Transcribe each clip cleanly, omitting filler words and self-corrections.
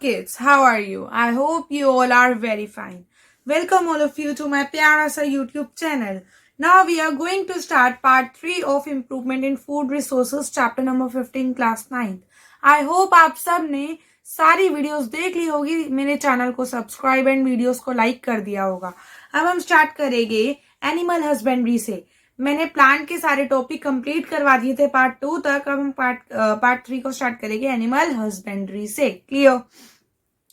kids, how are you? I hope you all are very fine. Welcome all of you to my Pyara Sa YouTube channel. Now we are going to start part 3 of Improvement in Food Resources chapter number 15 class 9th. I hope आप सब ने सारी videos देख ली होगी, मेरे channel को subscribe and videos को like कर दिया होगा। अब हम स्टार्ट करेंगे एनिमल हस्बेंड्री से। मैंने प्लांट के सारे टॉपिक कंप्लीट करवा दिए थे पार्ट 2 तक। अब हम पार्ट 3 को स्टार्ट करेंगे एनिमल हस्बेंड्री से। क्लियर?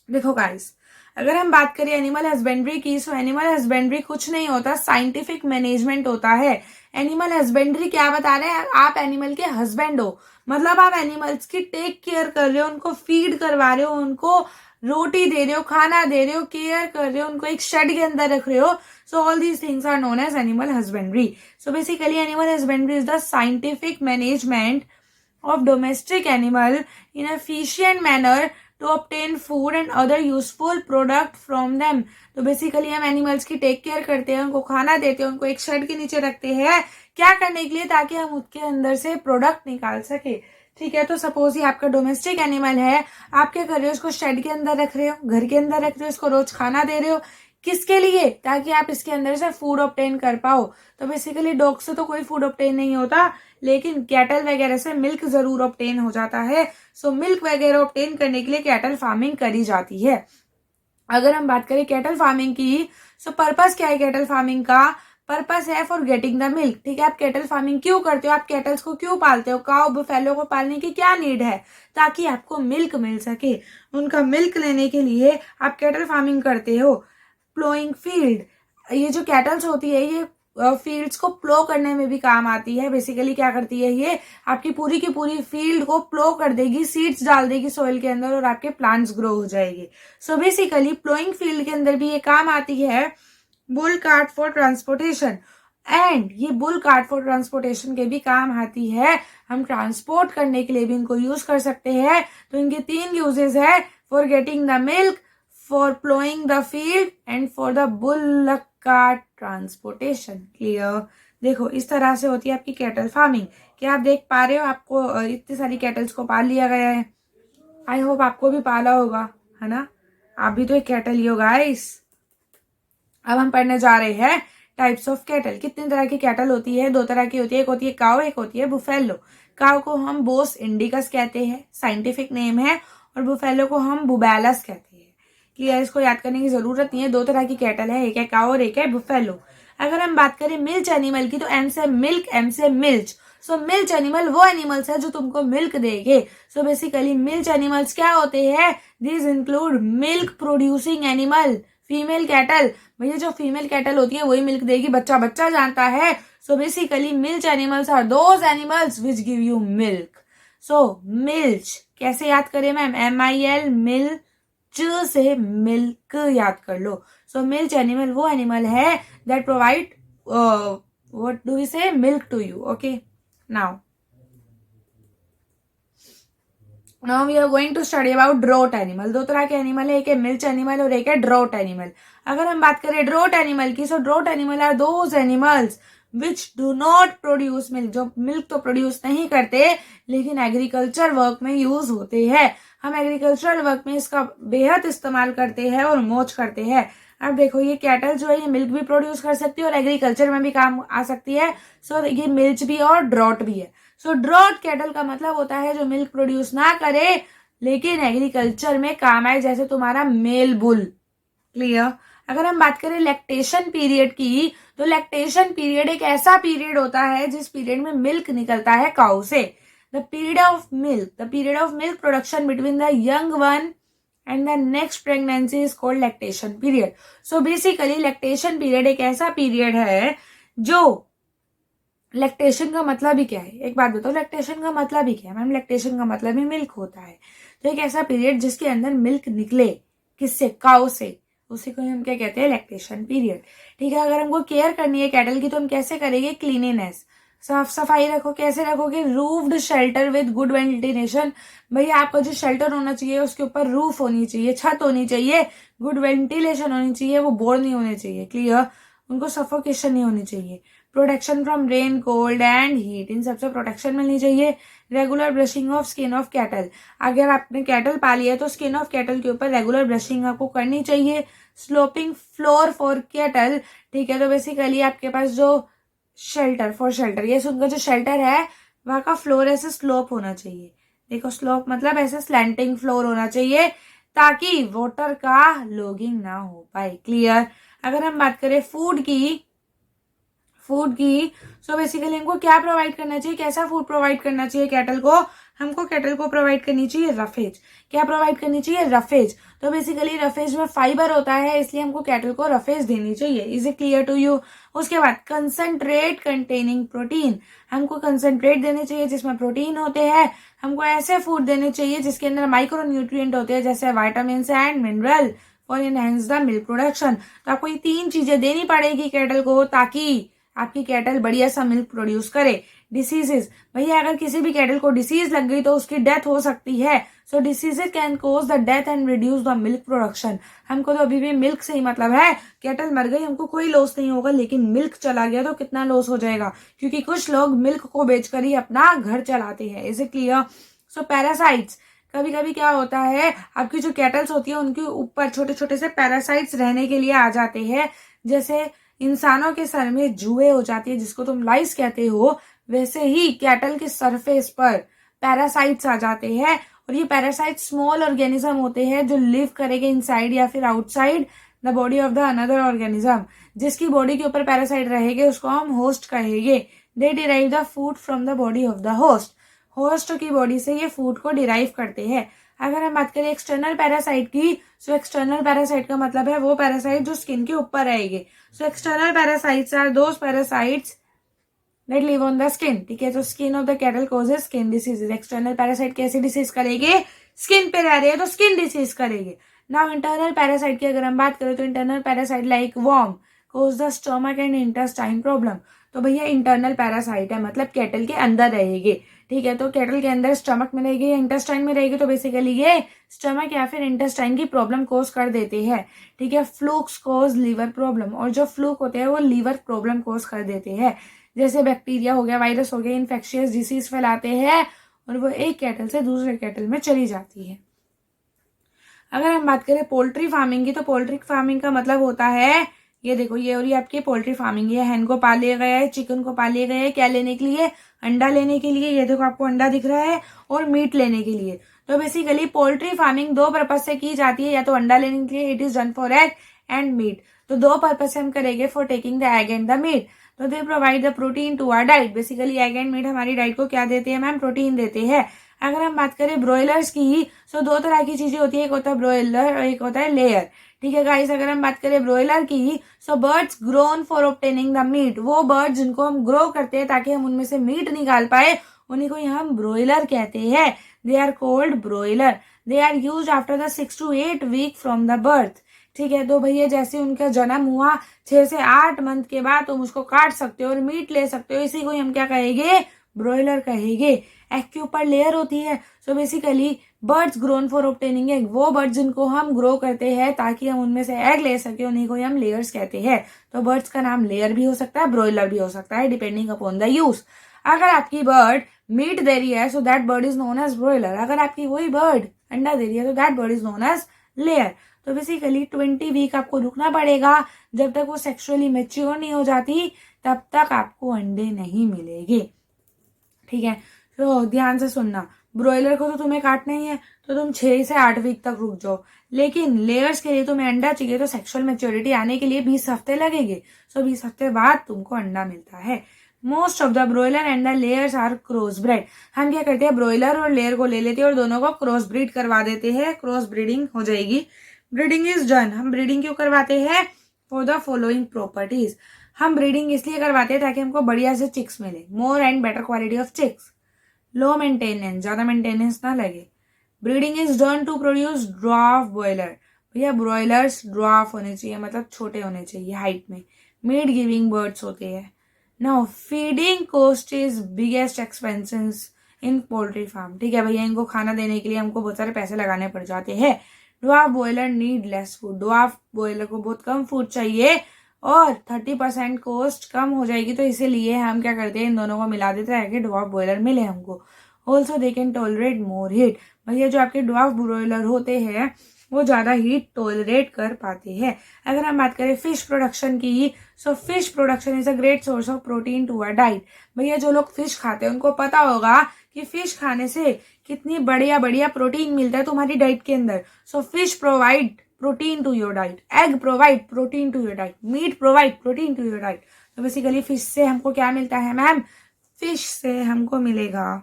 देखो गाइस, अगर हम बात करें एनिमल हस्बेंड्री की, सो एनिमल हस्बेंड्री कुछ नहीं होता, साइंटिफिक मैनेजमेंट होता है। एनिमल हस्बेंड्री क्या बता रहे हैं? आप एनिमल के हस्बैंड हो, मतलब आप एनिमल्स की टेक केयर कर रहे हो, उनको फीड करवा रहे हो, उनको रोटी दे रहे हो, खाना दे रहे हो, केयर कर रहे हो, उनको एक शेड के अंदर रख रहे हो। So all these things are known as animal husbandry. So basically animal husbandry is the scientific management of domestic animal in an efficient manner to obtain food and other useful product from them। तो basically हम animals की take care करते हैं, उनको खाना देते हैं, उनको एक शेड के नीचे रखते हैं, क्या करने के लिए? ताकि हम उसके अंदर से प्रोडक्ट निकाल सके। ठीक है, तो सपोज ये आपका डोमेस्टिक एनिमल है, आप क्या कर रहे हो? उसको शेड के अंदर रख रहे हो, घर के अंदर रख रहे हो, इसको रोज खाना दे रहे हो, किसके लिए? ताकि आप इसके अंदर से फूड ऑब्टेन कर पाओ। तो बेसिकली डॉग से तो कोई फूड ऑब्टेन नहीं होता, लेकिन कैटल वगैरह से मिल्क जरूर ऑब्टेन हो जाता है। सो मिल्क वगैरह ऑब्टेन करने के लिए कैटल फार्मिंग करी जाती है। अगर हम बात करें कैटल फार्मिंग की, सो पर्पस क्या है कैटल फार्मिंग का? पर्पस है फॉर गेटिंग द मिल्क। ठीक है, आप कैटल फार्मिंग क्यों करते हो? आप कैटल्स को क्यों पालते हो? काउ बफेलो को पालने की क्या नीड है? ताकि आपको मिल्क मिल सके। उनका मिल्क लेने के लिए आप कैटल फार्मिंग करते हो। प्लोइंग फील्ड, ये जो कैटल्स होती है ये फील्ड्स को प्लो करने में भी काम आती है। बेसिकली क्या करती है? ये आपकी पूरी की पूरी फील्ड को प्लो कर देगी, सीड्स डाल देगी सोइल के अंदर और आपके प्लांट्स ग्रो हो जाएंगे। सो बेसिकली प्लोइंग फील्ड के अंदर भी ये काम आती है। Bull cart for transportation, and ये बुल कार्ट फॉर ट्रांसपोर्टेशन के भी काम आती है। हम ट्रांसपोर्ट करने के लिए भी इनको यूज कर सकते हैं। तो इनके 3 यूजेस है, for getting the milk, for plowing the field and for the bullock cart transportation। Clear? देखो इस तरह से होती है आपकी कैटल फार्मिंग। क्या आप देख पा रहे हो? आपको इतनी सारी कैटल्स को पाल लिया गया है। आई होप आपको भी पाला होगा, है ना? आप भी तो एक कैटल ही हो गाइस। अब हम पढ़ने जा रहे हैं टाइप्स ऑफ कैटल। कितनी तरह की कैटल होती है? 2 तरह की होती है, एक होती है काउ, एक होती है बुफेलो। काउ को हम बोस इंडिकस कहते हैं, साइंटिफिक नेम है, और बुफेलो को हम बुबैलस कहते हैं। क्लियर? इसको याद करने की जरूरत नहीं है। 2 तरह की कैटल है, एक है काउ और एक है बुफेलो। अगर हम बात करें मिल्च एनिमल की, तो एम से मिल्क, एम से मिल्च। सो मिल्च एनिमल वो एनिमल्स है जो तुमको मिल्क देंगे। सो बेसिकली मिल्च एनिमल्स क्या होते हैं? This include milk producing animal, female cattle. भैया जो फीमेल कैटल होती है वही मिल्क देगी, बच्चा बच्चा जानता है। So basically milch animals are those animals which give you milk. So milch कैसे याद करें मैम? MIL, मिल से मिल्क याद कर लो। सो मिल्च एनिमल वो एनिमल है that provide what do we say? Milk to you. Okay, now we are going to study about draught animal. 2 तरह के एनिमल है, एक है मिल्च एनिमल और एक है ड्रोट एनिमल। अगर हम बात करें ड्रोट एनिमल की, so draught animal are those animals which do not produce milk, जो मिल्क तो प्रोड्यूस नहीं करते लेकिन एग्रीकल्चर वर्क में यूज होते हैं। हम एग्रीकल्चरल वर्क में इसका बेहद इस्तेमाल करते हैं और मोच करते हैं। अब देखो ये कैटल जो है ये मिल्क भी प्रोड्यूस कर सकती है और एग्रीकल्चर में भी काम आ सकती है। सो ये मिल्च भी और ड्रॉट भी है। सो ड्रॉट कैटल का मतलब होता है जो मिल्क प्रोड्यूस ना करे लेकिन एग्रीकल्चर में काम आए, जैसे तुम्हारा मेल बुल। क्लियर? अगर हम बात करें लैक्टेशन पीरियड की, तो लैक्टेशन पीरियड एक ऐसा पीरियड होता है जिस पीरियड में मिल्क निकलता है काऊ से। the period of milk production between the young one and the next pregnancy is called lactation period। so basically lactation period एक ऐसा पीरियड है जो, लैक्टेशन का मतलब ही क्या है? एक बात बताओ, लैक्टेशन का मतलब ही क्या है? मैम लैक्टेशन का मतलब ही मिल्क होता है। तो एक ऐसा पीरियड जिसके अंदर मिल्क निकले, किससे? काऊ से, उसी को हम क्या कहते हैं? Lactation period. ठीक है, अगर हमको केयर करनी है कैटल की तो हम कैसे करेंगे? क्लीनिनेस, साफ सफाई रखो। कैसे रखोगे? Roofed shelter with good ventilation. भैया आपका जो शेल्टर होना चाहिए उसके ऊपर रूफ होनी चाहिए, छत होनी चाहिए, गुड वेंटिलेशन होनी चाहिए, वो बोर नहीं होने चाहिए। क्लियर? उनको सफोकेशन नहीं होनी चाहिए। Protection from rain, cold and heat, इन सबसे प्रोटेक्शन मिलनी चाहिए। Regular brushing of skin of cattle, अगर आपने कैटल पाली है तो स्किन ऑफ कैटल के ऊपर रेगुलर ब्रशिंग आपको करनी चाहिए। स्लोपिंग फ्लोर फॉर कैटल, ठीक है, तो बेसिकली आपके पास जो शेल्टर फॉर शेल्टर, ये उनका जो शेल्टर है वहां का फ्लोर ऐसे स्लोप होना चाहिए। देखो स्लोप मतलब ऐसे स्लैंटिंग फ्लोर होना चाहिए ताकि वाटर का लॉगिंग ना हो पाए। क्लियर। अगर हम बात करें फूड की, सो बेसिकली हमको क्या प्रोवाइड करना चाहिए, कैसा फूड प्रोवाइड करना चाहिए कैटल को, हमको कैटल को प्रोवाइड करनी चाहिए रफेज। क्या प्रोवाइड करनी चाहिए, रफेज। तो बेसिकली रफेज में फाइबर होता है, इसलिए हमको कैटल को रफेज देनी चाहिए। Is it clear to you. उसके बाद कंसंट्रेट कंटेनिंग प्रोटीन, हमको कंसंट्रेट देने चाहिए जिसमें प्रोटीन होते हैं। हमको ऐसे फूड देने चाहिए जिसके अंदर माइक्रो न्यूट्रिएंट होते हैं जैसे vitamin and mineral for enhance the milk production. तो आपको ये 3 चीजें देनी पड़ेगी कैटल को ताकि आपकी कैटल बढ़िया सा मिल्क प्रोड्यूस करे। डिसीजेस, भैया अगर किसी भी कैटल को डिसीज लग गई तो उसकी डेथ हो सकती है। So diseases can cause the death and reduce the milk production. हमको तो अभी भी मिल्क से ही मतलब है, कैटल मर गई हमको कोई लॉस नहीं होगा, लेकिन मिल्क चला गया तो कितना लॉस हो जाएगा, क्योंकि कुछ लोग मिल्क को बेचकर ही अपना घर चलाते हैं। Is it clear. So parasites, कभी कभी क्या होता है आपकी जो कैटल्स होती है उनके ऊपर छोटे छोटे से पैरासाइट्स रहने के लिए आ जाते हैं। जैसे इंसानों के सर में जुए हो जाती है जिसको तुम लाइस कहते हो, वैसे ही कैटल के सरफेस पर पैरासाइट्स आ जाते हैं। और ये पैरासाइट स्मॉल ऑर्गेनिज्म होते हैं जो लिव करेंगे इनसाइड या फिर outside the body of the another organism. जिसकी बॉडी के ऊपर पैरासाइट रहेंगे उसको हम होस्ट कहेंगे। They derive the food from the body of the host, host की बॉडी से ये फूड को डिराइव करते हैं। अगर हम बात करें एक्सटर्नल पैरासाइट की, सो एक्सटर्नल पैरासाइट का मतलब है वो पैरासाइट जो स्किन के ऊपर रहेंगे। So external parasites are those parasites that live on the skin, ठीक है। तो skin of the cattle causes skin diseases. External parasite कैसे डिसीज करेंगे, स्किन पे रह रहे हैं तो स्किन डिसीज करेंगे। नाउ इंटरनल पैरासाइट की अगर हम बात करें तो internal parasite like worm cause the stomach and intestine problem. तो भैया इंटरनल पैरासाइट है मतलब कैटल के अंदर रहेंगे, ठीक है। तो कैटल के अंदर स्टमक में रहेगी या इंटेस्टाइन में रहेगी, तो बेसिकली ये स्टमक या फिर इंटेस्टाइन की प्रॉब्लम कोज कर देते हैं, ठीक है। फ्लूक्स कोज लीवर प्रॉब्लम, और जो फ्लूक होते हैं वो लीवर प्रॉब्लम कोज कर देते हैं। जैसे बैक्टीरिया हो गया, वायरस हो गया, इन्फेक्शियस डिसीज फैलाते हैं और वो एक कैटल से दूसरे कैटल में चली जाती है। अगर हम बात करें पोल्ट्री फार्मिंग की, तो पोल्ट्री फार्मिंग का मतलब होता है, ये देखो ये और ये आपकी पोल्ट्री फार्मिंग, ये हैन को पाल लिया गया है, चिकन को पाल लिया गया है, क्या लेने के लिए, अंडा लेने के लिए। ये देखो आपको अंडा दिख रहा है, और मीट लेने के लिए। तो बेसिकली पोल्ट्री फार्मिंग 2 पर्पज से की जाती है, या तो अंडा लेने के लिए, it is done for egg and meat. तो 2 पर्पज से हम करेंगे for taking the egg and the meat. तो they provide the protein to our diet. Basically egg and meat हमारी डाइट को क्या देते हैं मैम, प्रोटीन देते हैं। अगर हम बात करें ब्रॉयलर्स की, सो 2 तरह की चीजें होती है, एक होता है ब्रॉयलर और एक होता है लेयर, ठीक है गाइस। अगर हम बात करें ब्रॉयलर की, so birds grown for obtaining the meat, वो बर्ड्स जिनको हम ग्रो करते हैं ताकि हम उनमें से मीट निकाल पाए, उन्हीं को हम ब्रॉयलर कहते हैं। They are called broiler. They are used after the 6 to 8 week from the birth, ठीक है। तो भैया जैसे उनका जन्म हुआ 6 से 8 मंथ के बाद तुम उसको काट सकते हो और मीट ले सकते हो, इसी को हम क्या कहेंगे, ब्रॉयलर कहेंगे। एग के ऊपर लेयर होती है। So basically birds grown for obtaining egg, वो बर्ड्स जिनको हम ग्रो करते हैं ताकि हम उनमें से एग ले सके, उन्हीं को हम लेयर्स कहते हैं। तो बर्ड्स का नाम लेयर भी हो सकता है, ब्रॉयलर भी हो सकता है, डिपेंडिंग अपॉन द यूज। अगर आपकी बर्ड मीट दे रही है, so that bird is known as broiler. अगर आपकी वही बर्ड अंडा दे रही है तो that bird is known as layer. तो बेसिकली 20 वीक आपको रुकना पड़ेगा, जब तक वो सेक्सुअली मैच्योर नहीं हो जाती तब तक आपको अंडे नहीं मिलेंगे, ठीक है। तो ध्यान से सुनना, ब्रॉयलर को तो तुम्हें काटना ही है तो तुम 6 से 8 वीक तक रुक जाओ, लेकिन लेयर्स के लिए तुम्हें अंडा चाहिए तो सेक्सुअल मैच्योरिटी आने के लिए 20 हफ्ते लगेंगे। सो 20 हफ्ते बाद तुमको अंडा मिलता है। Most of the broiler and the layers are cross bred. हम क्या करते हैं, ब्रॉयलर और लेयर को ले लेते हैं और दोनों को क्रॉस ब्रीड करवा देते हैं, क्रॉस ब्रीडिंग हो जाएगी। Breeding is done. हम ब्रीडिंग क्यों करवाते हैं, फॉर द फॉलोइंग प्रॉपर्टीज। हम ब्रीडिंग इसलिए करवाते हैं ताकि हमको बढ़िया से चिक्स मिले, more and better quality of chicks, low maintenance, ज्यादा मेंटेनेंस ना लगे। Breeding is done to produce dwarf broiler. भैया ब्रॉयलर्स ड्वार्फ होने चाहिए, मतलब छोटे होने चाहिए हाइट में, मीट गिविंग बर्ड्स होते हैं। Now feeding cost is biggest expenses in poultry farm, ठीक है भैया। इनको खाना देने के लिए हमको बहुत सारे पैसे लगाने पड़ जाते हैं। Dwarf boiler need less food. Dwarf boiler को बहुत कम फूड चाहिए और 30% कॉस्ट कम हो जाएगी, तो इसीलिए हम क्या करते हैं, इन दोनों को मिला देते हैं कि ड्वार्फ बॉयलर मिले हमको। Also they can tolerate more heat. भैया जो आपके ड्वार्फ ब्रॉयलर होते हैं वो ज़्यादा हीट टॉलरेट कर पाते हैं। अगर हम बात करें फिश प्रोडक्शन की, so fish production is a great source of protein to a diet. भैया जो लोग फिश खाते हैं उनको पता होगा कि फिश खाने से कितनी बढ़िया बढ़िया प्रोटीन मिलता है तुम्हारी डाइट के अंदर। So fish provide protein to your diet, egg provide protein to your diet, meat provide protein to your diet. तो बेसिकली फिश से हमको क्या मिलता है मैम? फिश से हमको मिलेगा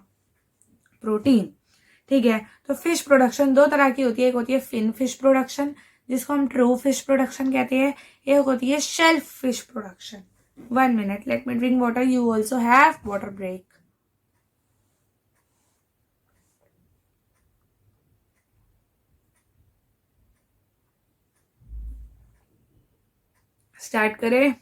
प्रोटीन। ठीक है, तो फिश प्रोडक्शन दो तरह की होती है। एक होती है फिन फिश प्रोडक्शन जिसको हम ट्रू फिश प्रोडक्शन कहते हैं, एक होती है shellfish production. 1 minute, let me drink water, you also have water break. Start करें।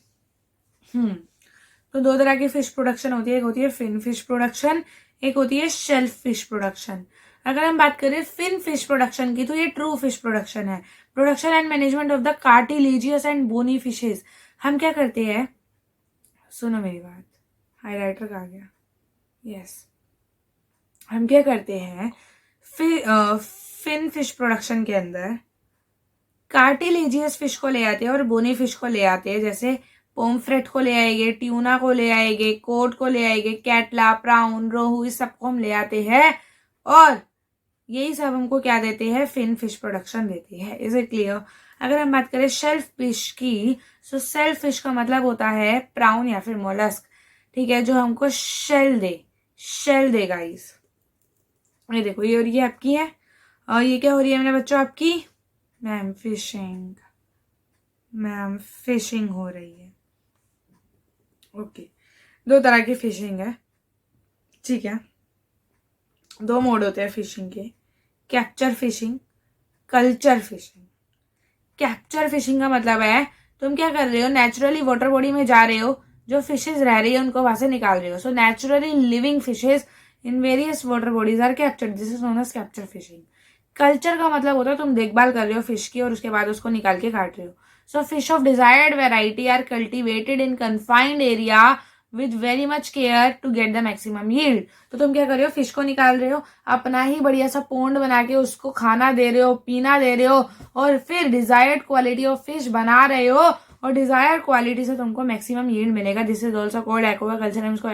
तो दो तरह की फिश प्रोडक्शन होती है, एक होती है फिन फिश प्रोडक्शन, एक होती है शेल्फ फिश प्रोडक्शन। अगर हम बात करें फिन फिश प्रोडक्शन की तो ये ट्रू फिश प्रोडक्शन है। Production and management of the cartilaginous and bony fishes. हम क्या करते हैं, सुनो मेरी बात, हाईलाइटर कहाँ गया? यस, हम क्या करते हैं फिन फिश प्रोडक्शन के अंदर कार्टिलेजियस फिश को ले आते हैं और बोनी फिश को ले आते हैं। जैसे पोमफ्रेट को ले आएंगे, ट्यूना को ले आएंगे, कोड को ले आएंगे, कैटला, प्राउन, रोहू, इस सबको हम ले आते हैं और यही सब हमको क्या देते हैं? फिन फिश प्रोडक्शन देते हैं। Is it clear? अगर हम बात करें शेल्फ फिश की, सो शेल्फ फिश का मतलब होता है प्राउन या फिर मोलस्क। ठीक है, जो हमको शेल दे गाइस। ये देखो, ये और ये आपकी है और ये क्या हो रही है मेरे बच्चों? आपकी मैम फिशिंग हो रही है। ओके, दो तरह की फिशिंग है। ठीक है, दो मोड होते हैं फिशिंग के, capture fishing, culture fishing. Capture fishing का मतलब है तुम क्या कर रहे हो, नेचुरली वाटर बॉडी में जा रहे हो, जो फिशेज रह रही है उनको वहां से निकाल रहे हो। So naturally living fishes in various water bodies are captured, this is known as capture fishing. Culture का मतलब होता है तुम देखभाल कर रहे हो फिश की और उसके बाद उसको निकाल के काट रहे हो। So fish of desired variety are cultivated in confined area with very much care to get the maximum yield. तो तुम क्या कर रहे हो, फिश को निकाल रहे हो, अपना ही बढ़िया सा पोंड बना के उसको खाना दे रहे हो, पीना दे रहे हो और फिर डिजायर्ड क्वालिटी ऑफ फिश बना रहे हो और डिजायर्ड क्वालिटी से तुमको मैक्सिमम यील्ड मिलेगा। This is also called aquaculture. हम इसको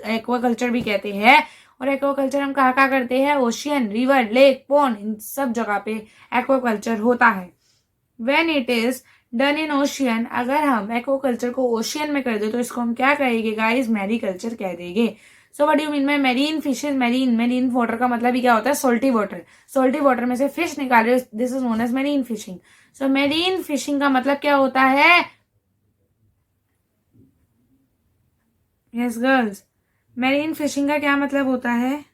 एक्वाकल्चर भी कहते हैं। और एक्वाकल्चर हम कहाँ कहाँ करते हैं? ओशियन, रिवर, लेक, पॉन्ड, इन सब जगह पे एक्वाकल्चर होता है। When it is done in ocean, अगर हम एक्वाकल्चर को ओशियन में कर दे तो इसको हम क्या कहेंगे गाइस? मैरीकल्चर कह देंगे। So what do mean by marine fishes? Marine water का मतलब ही क्या होता है? सोल्टी वाटर। सोल्टी वाटर में से फिश निकाल रहे हो, this is known as marine fishing. So marine fishing का मतलब क्या होता है? यस गर्ल्स, मैरीन फिशिंग का क्या मतलब होता है?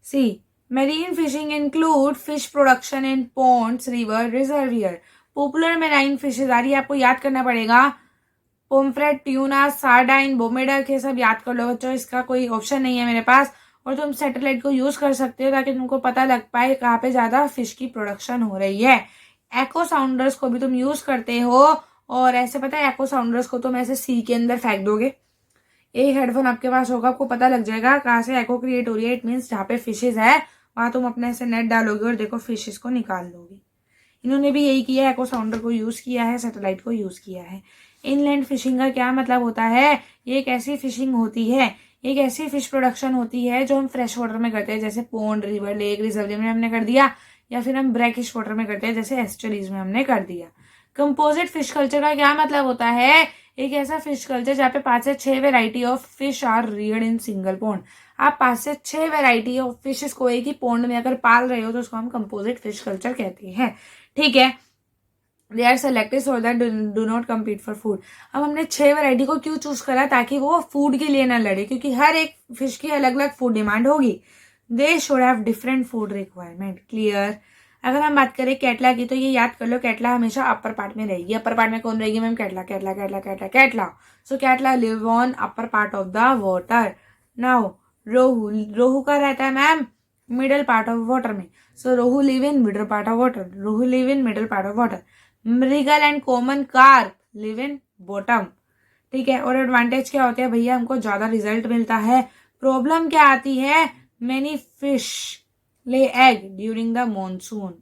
Sea, marine fishing include fish production in ponds, river, reservoir. Popular marine fishes आ रही है, आपको याद करना पड़ेगा। पोम्फ्रेट, ट्यूना, सार्डाइन, बोमेडक, ये सब याद कर लो बच्चों, इसका कोई ऑप्शन नहीं है मेरे पास। और तुम सैटेलाइट को यूज कर सकते हो ताकि तुमको पता लग पाए कहाँ पे ज्यादा फिश की प्रोडक्शन हो रही है। एको साउंडर्स को भी तुम यूज करते हो और ऐसे पता है एको साउंडर्स को तुम ऐसे सी के अंदर फेंक दोगे, एक हेडफोन आपके पास होगा, आपको पता लग जाएगा कहाँ से एको क्रिएट हो रही है। इट मीन्स जहाँ पे फिशेज है वहां तुम अपने ऐसे नेट डालोगे और देखो फिशेज को निकाल लोगे। इन्होंने भी यही किया है, एको साउंडर को यूज किया है, सैटेलाइट को यूज किया है। इनलैंड फिशिंग का क्या मतलब होता है? ये एक ऐसी फिशिंग होती है, एक ऐसी फिश प्रोडक्शन होती है जो हम फ्रेश वाटर में करते हैं, जैसे पोन्ड, रिवर, लेक, रिजर्व में हमने कर दिया, या फिर हम ब्रैकिश वाटर में करते हैं जैसे एस्चुरीज में हमने कर दिया। कंपोजिट फिश कल्चर का क्या मतलब होता है? एक ऐसा फिश कल्चर जहाँ पे 5 से 6 variety of fish are reared in single pond. आप 5 से 6 वेराइटी ऑफ फिशेस को एक ही पोन्ड में अगर पाल रहे हो तो उसको हम कंपोजिट फिश कल्चर कहते हैं। ठीक है, they are selected so that do not compete for food. अब हमने 6 वैरायटी को क्यों चूज करा? ताकि वो फूड के लिए ना लड़े, क्योंकि हर एक फिश की अलग अलग फूड डिमांड होगी। They should have different food requirement. Clear? अगर हम बात करें कैटला की तो ये याद कर लो, कैटला हमेशा अपर पार्ट में रहेगी। अपर पार्ट में कौन रहेगी ma'am? Catla, catla, catla, catla, catla. So catla live on upper part of the water. Now rohu, rohu का रहता है ma'am middle part of water में। So rohu live in middle part of water, rohu live in middle part of water. Mrigal and common carp live in bottom. ठीक है, और advantage क्या होते हैं भैया? हमको ज्यादा रिजल्ट मिलता है, प्रॉब्लम क्या आती है, मेनी फिश ले एग ड्यूरिंग द मॉनसून।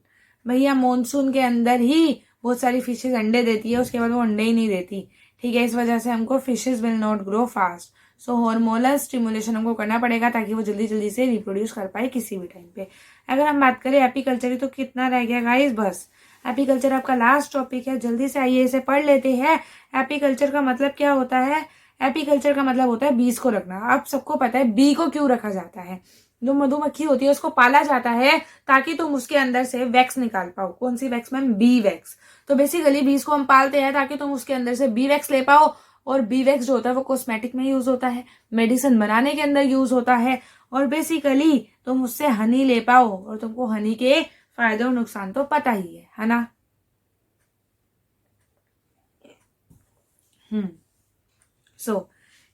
भैया मॉनसून के अंदर ही बहुत सारी फिशेज अंडे देती है, उसके बाद वो अंडे ही नहीं देती, ठीक है। इस वजह से हमको fishes will not grow fast, so hormonal stimulation हमको करना पड़ेगा ताकि वो जल्दी जल्दी से रिप्रोड्यूस कर पाए किसी भी टाइम पे। अगर हम बात करें एपीकल्चर, तो कितना रह गया गाइस, बस एपीकल्चर आपका लास्ट टॉपिक है, जल्दी से आइए इसे पढ़ लेते हैं। एपीकल्चर का मतलब क्या होता है, एपीकल्चर का मतलब होता है बीज को रखना। आप सबको पता है बी को क्यों रखा जाता है, जो मधुमक्खी होती है उसको पाला जाता है ताकि तुम उसके अंदर से वैक्स निकाल पाओ। कौन सी वैक्स मैम, बी वैक्स। तो बेसिकली बीज को हम पालते हैं ताकि तुम उसके अंदर से बी वैक्स ले पाओ, और बी वैक्स जो होता है वो कॉस्मेटिक में यूज होता है, मेडिसिन बनाने के अंदर यूज होता है, और बेसिकली तुम उससे हनी ले पाओ। और तुमको हनी के फायदे और नुकसान तो पता ही है ना। So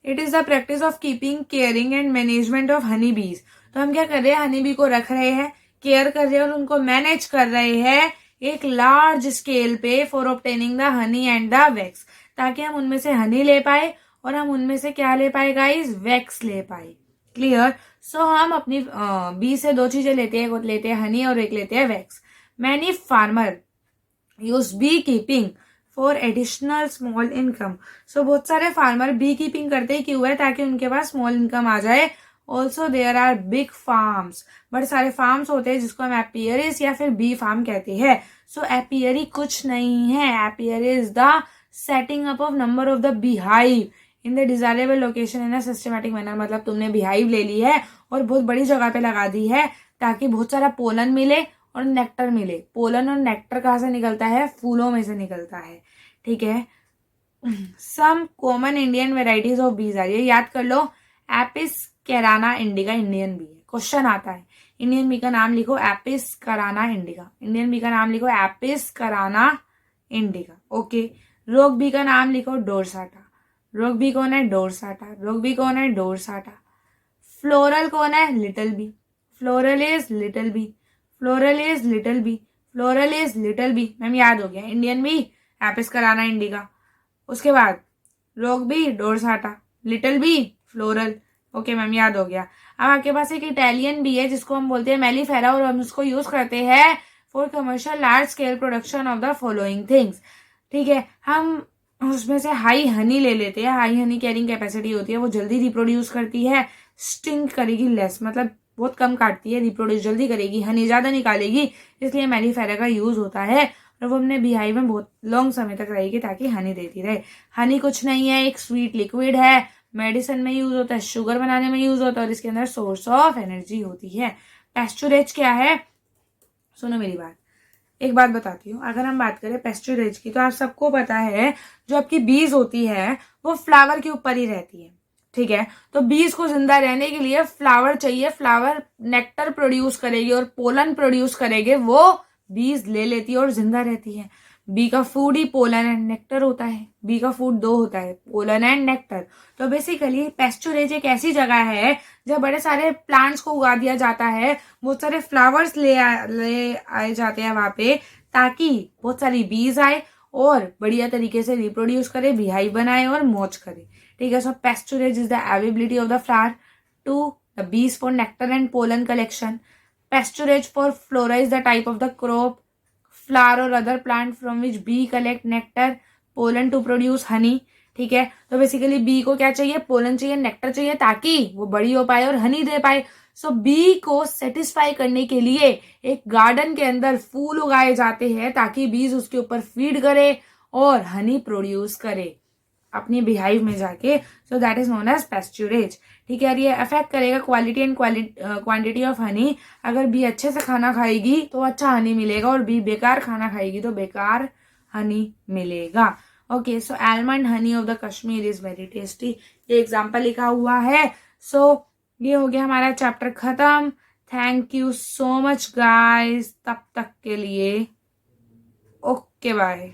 it is the practice of keeping, caring and management of honey बीज। तो हम क्या कर रहे हैं, हनी बी को रख रहे हैं, केयर कर रहे हैं और उनको मैनेज कर रहे हैं एक लार्ज स्केल पे for obtaining the honey and the wax, ताकि हम उनमें से हनी ले पाए और हम उनमें से क्या ले पाए गाइस, वैक्स ले पाए। क्लियर। सो हम अपनी बी से दो चीजें लेते हैं, एक लेते हैं हनी और एक लेते हैं wax. Many farmer use bee keeping for additional small income. सो बहुत सारे फार्मर बी कीपिंग करते ही क्यों है, ताकि उनके पास स्मॉल इनकम आ जाए। Also there are big farms, बड़े सारे फार्म्स होते हैं जिसको हम एपियरिस या फिर बी फार्म कहते हैं। सो एपियरी कुछ नहीं है, apiary is the setting up of number of the beehive in the desirable location in a systematic manner. मतलब तुमने बीहाइव ले ली है और बहुत बड़ी जगह पे लगा दी है ताकि बहुत सारा पोलन मिले और नेक्टर मिले। पोलन और नेक्टर कहाँ से निकलता है, फूलों में से निकलता है, ठीक है। Some common Indian varieties of bees are, ये याद कर लो, Apis cerana indica Indian bee है। क्वेश्चन आता है इंडियन बी का नाम लिखो, Apis cerana indica. Indian B का नाम लिखो एपिस कराना इंडिका, ओके। रोग बी का नाम लिखो डोरसाटा। रोग बी कौन है, डोरसाटा। रोग बी कौन है, डोरसाटा। फ्लोरल कौन है, little bee. Floral is little bee. Floral is little bee. Floral is little bee. Ma'am याद हो गया, Indian bee Apis cerana indica, उसके बाद rock bee dorsata, little bee floral, okay ma'am याद हो गया। अब आपके पास एक इटालियन बी है जिसको हम बोलते हैं मेलीफेरा, और हम उसको यूज करते हैं for commercial large scale production of the following things, ठीक है। हम उसमें से हाई हनी ले लेते हैं, हाई हनी कैरिंग कैपेसिटी होती है, वो जल्दी रिप्रोड्यूस करती है, स्टिंग करेगी लेस, मतलब बहुत कम काटती है, रिप्रोड्यूस जल्दी करेगी, हनी ज्यादा निकालेगी, इसलिए मेलीफेरा का यूज होता है। और वो अपने बीहाइव में बहुत लॉन्ग समय तक रहेगी ताकि हनी देती रहे। हनी कुछ नहीं है, एक स्वीट लिक्विड है, मेडिसिन में यूज होता है, शुगर बनाने में यूज होता है, और इसके अंदर सोर्स ऑफ एनर्जी होती है। पेस्चुरेज क्या है, सुनो मेरी बात, एक बात बताती हूँ। अगर हम बात करें पेस्चुरेज की, तो आप सबको पता है जो आपकी बीज होती है वो फ्लावर के ऊपर ही रहती है, ठीक है। तो बीज को जिंदा रहने के लिए फ्लावर चाहिए, फ्लावर नेक्टर प्रोड्यूस करेगी और पोलन प्रोड्यूस करेंगे, वो बीज ले लेती है और जिंदा रहती है। बी का food he pollen and nectar होता है, बी का फूड दो होता है, पोलन एंड नेक्टर। तो बेसिकली पेस्चुरेज एक ऐसी जगह है जब बड़े सारे प्लांट्स को उगा दिया जाता है, बहुत सारे फ्लावर्स ले आए जाते हैं वहां पे, ताकि बहुत सारी बीज आए और बढ़िया तरीके से रिप्रोड्यूस करे, बिहाइव बनाए और मौज करे, ठीक है। So pasturage is the availability of the flower to the bees for nectar and pollen collection. Pasturage for flora is the type of the crop, flower or other plant from which bee collect nectar, pollen to produce honey, ठीक है। तो basically B को क्या चाहिए, pollen चाहिए, nectar चाहिए, ताकि वो बड़ी हो पाए और हनी दे पाए। सो बी को सेटिस्फाई करने के लिए एक गार्डन के अंदर फूल उगाए जाते हैं ताकि बीज उसके ऊपर फीड करे और हनी प्रोड्यूस करे अपनी बिहाइव में जाके। So that is known as pasturage, ठीक है। ये अफेक्ट करेगा quality and quantity of honey. अगर बी अच्छे से खाना खाएगी तो अच्छा हनी मिलेगा, और बी बेकार खाना खाएगी तो बेकार हनी मिलेगा, okay. So almond Honey of the Kashmir is very tasty, ये एग्जाम्पल लिखा हुआ है। सो ये हो गया हमारा चैप्टर खत्म। Thank you so much guys, तब तक के लिए ओके बाय।